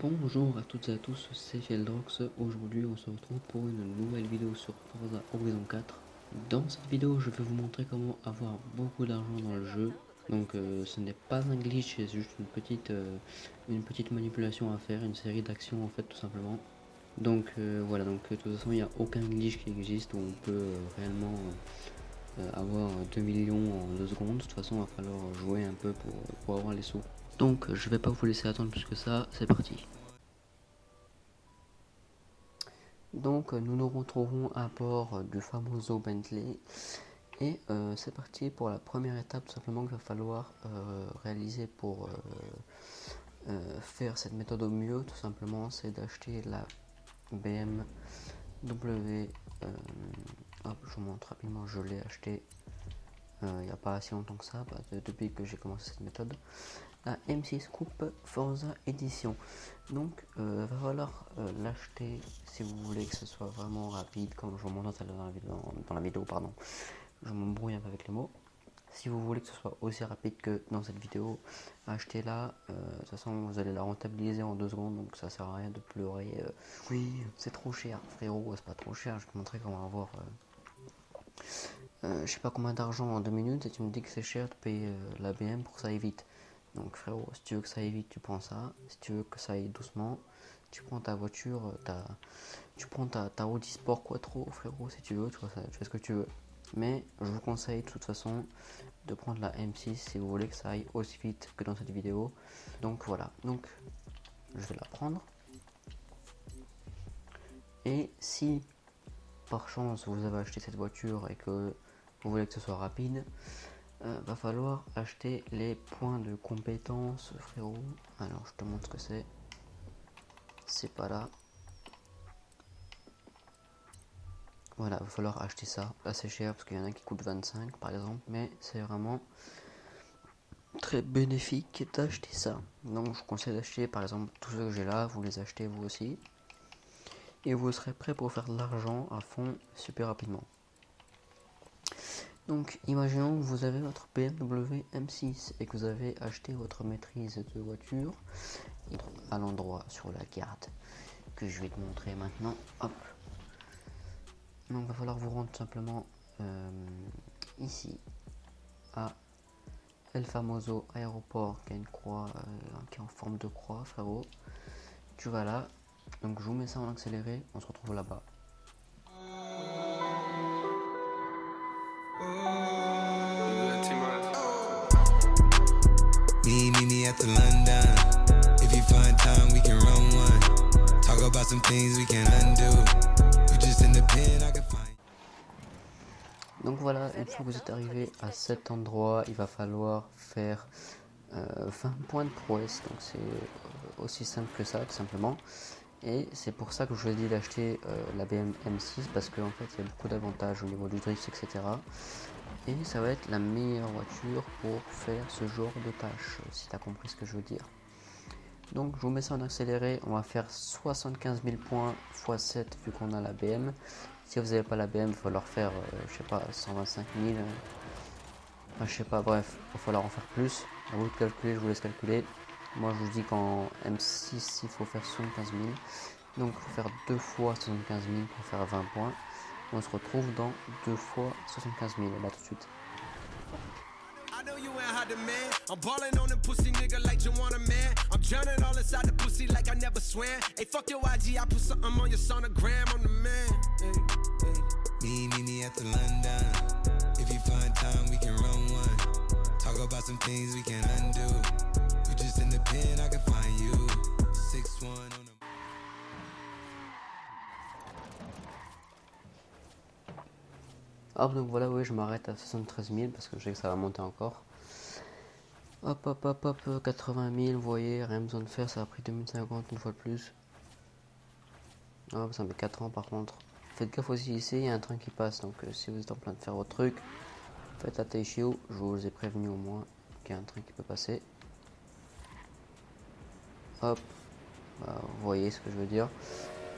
Bonjour à toutes et à tous, c'est Feldrox. Aujourd'hui on se retrouve pour une nouvelle vidéo sur Forza Horizon 4. Dans cette vidéo je vais vous montrer comment avoir beaucoup d'argent dans le jeu. Donc ce n'est pas un glitch, c'est juste une petite manipulation à faire, une série d'actions en fait tout simplement. Donc voilà, donc de toute façon il n'y a aucun glitch qui existe où on peut réellement avoir 2 millions en 2 secondes. De toute façon il va falloir jouer un peu pour avoir les sous. Donc je vais pas vous laisser attendre plus que ça, c'est parti. Donc nous nous retrouvons à bord du famoso Bentley et c'est parti pour la première étape tout simplement qu'il va falloir réaliser pour faire cette méthode au mieux. Tout simplement c'est d'acheter la BMW, hop, je vous montre rapidement, je l'ai acheté il n'y a pas si longtemps que ça, depuis que j'ai commencé cette méthode, la M6 Coupe Forza Edition. Donc va falloir l'acheter si vous voulez que ce soit vraiment rapide, comme je vous montre dans la vidéo, pardon. Je m'embrouille un peu avec les mots. Si vous voulez que ce soit aussi rapide que dans cette vidéo, achetez-la. De toute façon vous allez la rentabiliser en 2 secondes, donc ça sert à rien de pleurer. Oui c'est trop cher, frérot, c'est pas trop cher, je vais te montrer comment avoir je sais pas combien d'argent en 2 minutes et tu me dis que c'est cher de payer la BM pour que ça aille vite. Donc frérot, si tu veux que ça aille vite, tu prends ça. Si tu veux que ça aille doucement, tu prends ta voiture, tu prends ta Audi Sport Quattro, frérot, si tu veux, tu fais ce que tu veux. Mais je vous conseille de toute façon de prendre la M6 si vous voulez que ça aille aussi vite que dans cette vidéo. Donc voilà, donc je vais la prendre. Et si par chance vous avez acheté cette voiture et que vous voulez que ce soit rapide, va falloir acheter les points de compétence, frérot. Alors je te montre ce que c'est pas là. Voilà, va falloir acheter ça, assez cher parce qu'il y en a qui coûtent 25 par exemple, mais c'est vraiment très bénéfique d'acheter ça. Donc je vous conseille d'acheter par exemple tous ceux que j'ai là, vous les achetez vous aussi et vous serez prêt pour faire de l'argent à fond super rapidement. Donc imaginons que vous avez votre BMW M6 et que vous avez acheté votre maîtrise de voiture à l'endroit sur la carte que je vais te montrer maintenant. Hop. Donc il va falloir vous rendre tout simplement ici à El Famoso Aéroport qui a une croix, qui est en forme de croix, frérot. Tu vas là. Donc je vous mets ça en accéléré, on se retrouve là-bas. Meet me at the London. If you find time, we can run one. Talk about some things we can undo. You just in the pen, I can find. Donc voilà, une fois que vous êtes arrivé à cet endroit, il va falloir faire 20 points de prouesse. Donc c'est aussi simple que ça, tout simplement. Et c'est pour ça que je vous ai dit d'acheter la BM M6 parce qu'en fait il y a beaucoup d'avantages au niveau du drift, etc. Et ça va être la meilleure voiture pour faire ce genre de tâches, si tu as compris ce que je veux dire. Donc je vous mets ça en accéléré, on va faire 75 000 points x 7 vu qu'on a la BM. Si vous n'avez pas la BM, il va falloir faire, je sais pas, 125 000. Je sais pas, bref, il va falloir en faire plus. À vous de calculer, je vous laisse calculer. Moi je vous dis qu'en M6 il faut faire 75 000. Donc il faut faire 2 fois 75 000 pour faire 20 points. On se retrouve dans 2 fois 75 000, là tout de suite. I know you ain't hot man. I'm balling on them pussy nigga like you want a man. I'm drowning all inside the pussy like I never swam. Hey, fuck your IG, I put something on your sonogram, I'm the man. Hey, meet me at the London. If you find time, we can run one. Talk about some things we can undo. You just in the pen, I can find you. 6'1" on the. Hop, donc voilà, oui, je m'arrête à 73 000 parce que je sais que ça va monter encore. Hop, hop, hop, hop, 80 000, vous voyez, rien besoin de faire, ça a pris 2050 une fois de plus. Hop, ça met 4 ans par contre. Faites gaffe aussi ici, il y a un train qui passe, donc si vous êtes en train de faire votre truc, faites attention, je vous ai prévenu au moins qu'il y a un train qui peut passer. Hop, vous voyez ce que je veux dire.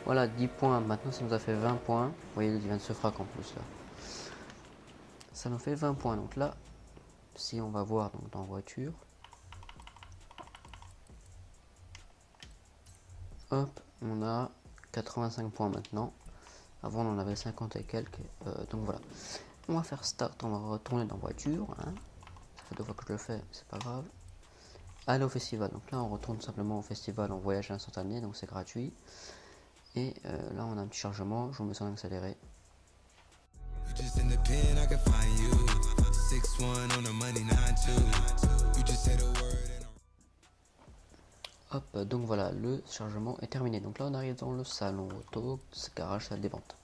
Voilà, 10 points, maintenant ça nous a fait 20 points. Vous voyez, il vient de se frac en plus là. Ça nous fait 20 points, donc là, si on va voir donc, dans voiture, Hop, on a 85 points maintenant. Avant on en avait 50 et quelques, donc voilà. On va faire start, on va retourner dans voiture, hein. Ça fait 2 fois que je le fais, c'est pas grave. Aller au festival, donc là on retourne simplement au festival en voyage instantané, donc c'est gratuit. Et là on a un petit chargement, je vous mets ça en accéléré. Hop, donc voilà, le chargement est terminé. Donc là on arrive dans le salon auto, garage, salle des ventes.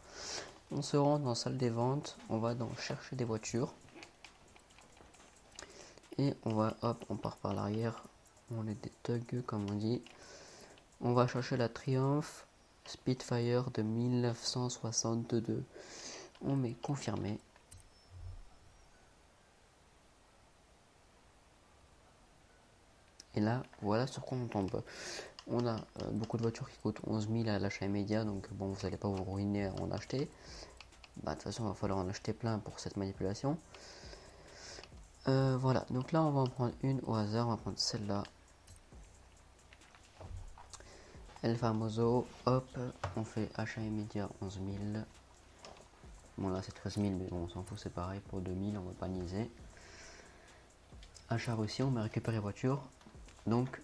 On se rend dans la salle des ventes, on va donc chercher des voitures. Et on va, hop, on part par l'arrière, on est des thugs comme on dit. On va chercher la Triumph Spitfire de 1962. On met confirmé. Et là, voilà sur quoi on tombe. On a beaucoup de voitures qui coûtent 11 000 à l'achat immédiat, donc bon, vous n'allez pas vous ruiner à en acheter. Bah, de toute façon, il va falloir en acheter plein pour cette manipulation. Voilà, donc là, on va en prendre une au hasard, on va prendre celle-là. El Famoso, hop, on fait achat immédiat 11 000. Bon, là, c'est 13 000, mais bon, on s'en fout, c'est pareil pour 2 000, on va pas niaiser. Achat réussi, on va récupérer voiture. Donc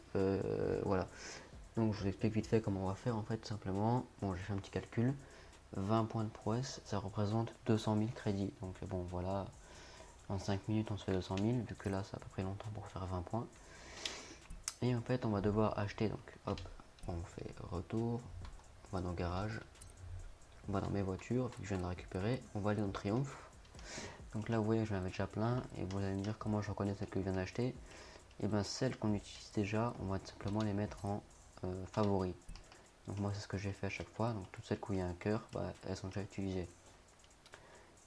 voilà, donc je vous explique vite fait comment on va faire en fait. Simplement, bon, j'ai fait un petit calcul, 20 points de prouesse, ça représente 200 000 crédits. Donc bon, voilà, en 5 minutes on se fait 200 000, vu que là ça a pas pris longtemps pour faire 20 points. Et en fait on va devoir acheter, donc hop, on fait retour, on va dans le garage, on va dans mes voitures, vu que je viens de la récupérer, on va aller dans Triumph. Donc là vous voyez, je l'avais déjà plein, et vous allez me dire comment je reconnais celle que je viens d'acheter. Et bien celles qu'on utilise déjà, on va simplement les mettre en favoris. Donc moi c'est ce que j'ai fait à chaque fois. Donc toutes celles où il y a un cœur, bah, elles sont déjà utilisées.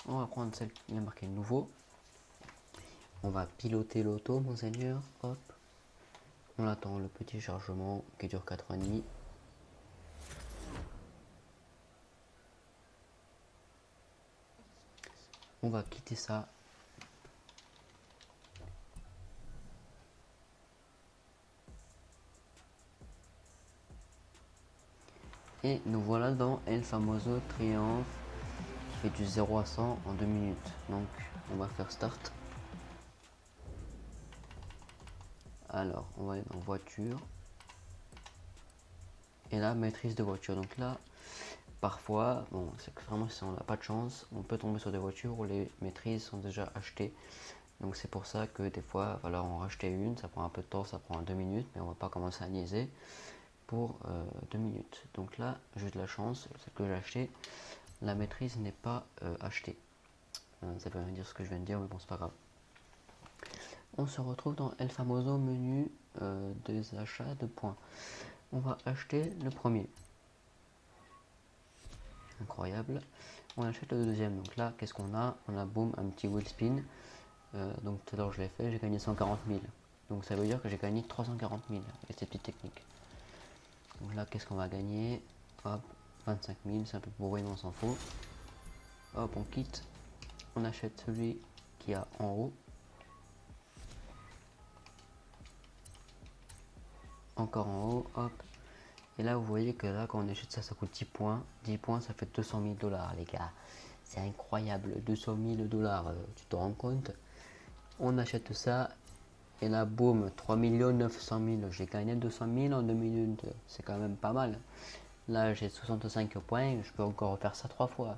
On va prendre celle qui a marqué nouveau. On va piloter l'auto, monseigneur. Hop. On attend le petit chargement qui dure 4h30. On va quitter ça. Et nous voilà dans El Famoso Triumph qui fait du 0 à 100 en 2 minutes. Donc on va faire start. Alors on va aller dans voiture. Et là maîtrise de voiture. Donc là parfois, bon, c'est que vraiment si on n'a pas de chance, on peut tomber sur des voitures où les maîtrises sont déjà achetées. Donc c'est pour ça que des fois, il va falloir en racheter une, ça prend un peu de temps, ça prend 2 minutes, mais on va pas commencer à niaiser pour 2 minutes. Donc là, j'ai de la chance, celle que j'ai acheté, la maîtrise n'est pas achetée. Ça veut rien dire ce que je viens de dire, mais bon, c'est pas grave. On se retrouve dans El Famoso menu des achats de points. On va acheter le premier. Incroyable. On achète le deuxième. Donc là, qu'est-ce qu'on a? On a boum, un petit wheel spin. Donc tout à l'heure je l'ai fait, j'ai gagné 140 000. Donc ça veut dire que j'ai gagné 340 000 avec cette petite technique. Donc là, qu'est-ce qu'on va gagner? Hop, 25 000, c'est un peu bourré, mais on s'en fout. Hop, on quitte. On achète celui qui a en haut. Encore en haut, hop. Et là, vous voyez que là, quand on achète ça, ça coûte 10 points. 10 points, ça fait 200 000 $, les gars. C'est incroyable, 200 000 $. Tu te rends compte? On achète ça. Et là, boum, 3 900 000. J'ai gagné 200 000 en 2 minutes. C'est quand même pas mal. Là, j'ai 65 points. Je peux encore refaire ça 3 fois.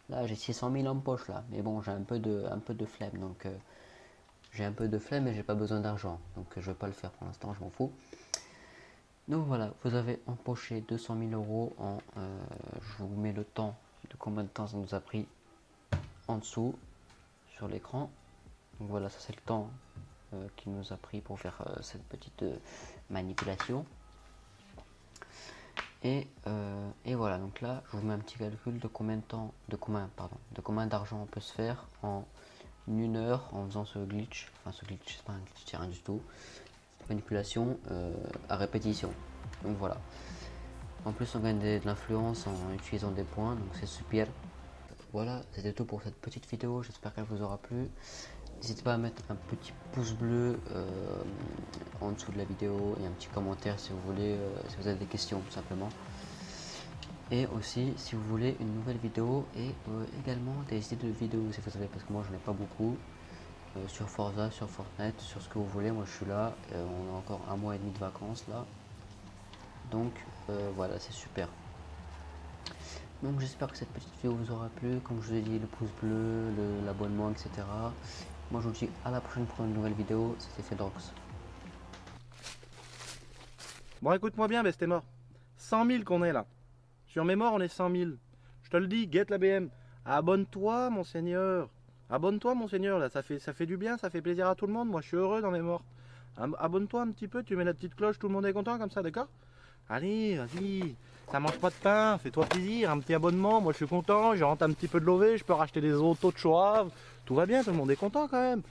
Là, j'ai 600 000 en poche, là. Mais bon, j'ai un peu de flemme. Donc, j'ai un peu de flemme et j'ai pas besoin d'argent. Donc, je vais pas le faire pour l'instant, je m'en fous. Donc voilà, vous avez empoché 200 000 € en... je vous mets le temps, de combien de temps ça nous a pris en dessous, sur l'écran. Donc voilà, ça c'est le temps qui nous a pris pour faire cette petite manipulation. Et voilà, donc là, je vous mets un petit calcul de combien de temps, de combien d'argent on peut se faire en 1 heure en faisant ce glitch. Enfin, ce glitch, c'est pas un glitch, c'est rien du tout. Manipulation à répétition. Donc voilà. En plus, on gagne de l'influence en utilisant des points, donc c'est super. Voilà, c'était tout pour cette petite vidéo. J'espère qu'elle vous aura plu. N'hésitez pas à mettre un petit pouce bleu en dessous de la vidéo et un petit commentaire si vous voulez, si vous avez des questions tout simplement. Et aussi si vous voulez une nouvelle vidéo et également des idées de vidéos si vous avez, parce que moi j'en ai pas beaucoup. Sur Forza, sur Fortnite, sur ce que vous voulez, moi je suis là, on a encore 1 mois et demi de vacances là. Donc voilà, c'est super. Donc j'espère que cette petite vidéo vous aura plu, comme je vous ai dit, le pouce bleu, l'abonnement, etc. Moi je vous dis à la prochaine pour une nouvelle vidéo, c'était Fedrox. Bon, écoute-moi bien, t'es mort. 100 000 qu'on est là. Sur mes morts, on est 100 000. Je te le dis, guette la BM. Abonne-toi, mon seigneur. Abonne-toi, mon seigneur, là. Ça fait du bien, ça fait plaisir à tout le monde. Moi, je suis heureux dans mes morts. Abonne-toi un petit peu, tu mets la petite cloche, tout le monde est content comme ça, d'accord? Allez, vas-y. Ça mange pas de pain, fais-toi plaisir. Un petit abonnement, moi, je suis content. Je rentre un petit peu de lové, je peux racheter des autos de Shoah. Tout va bien, tout le monde est content quand même.